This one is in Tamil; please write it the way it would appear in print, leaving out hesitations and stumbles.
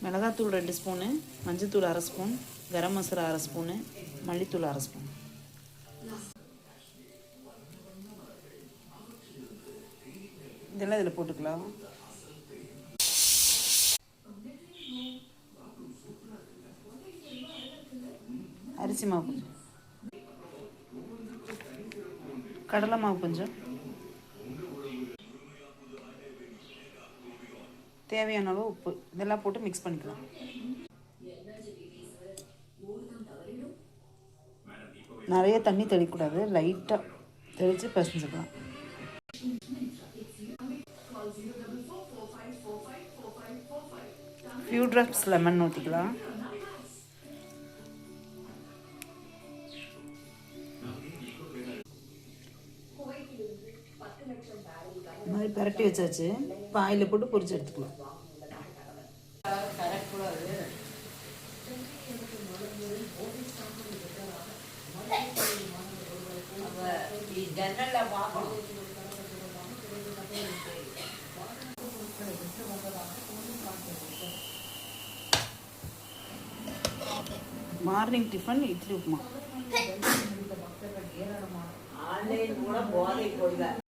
மிளகாத்தூள் 2 ஸ்பூனு, மஞ்சத்தூள் 1/2 ஸ்பூன், கரம் மசாலா 1/2 ஸ்பூனு, மல்லித்தூள் 1/2 ஸ்பூன். இதெல்லாம் இதில் போட்டுக்கலாம். அரிசி மாவு கொஞ்சம், கடலை மாவு கொஞ்சம், தேவையான அளவு உப்பு, இதெல்லாம் போட்டு மிக்ஸ் பண்ணிக்கலாம். நிறைய தண்ணி தெளிக்கக்கூடாது, லைட்டாக தெளித்து பிசைஞ்சுக்கலாம். ஃபியூ ட்ராப்ஸ் லெமன் ஊற்றிக்கலாம். இந்த மாதிரி பரட்டி வச்சாச்சு. இப்போ ஆயிலில் போட்டு பொரிச்சு எடுத்துக்கலாம். Morning tiffin idli upma.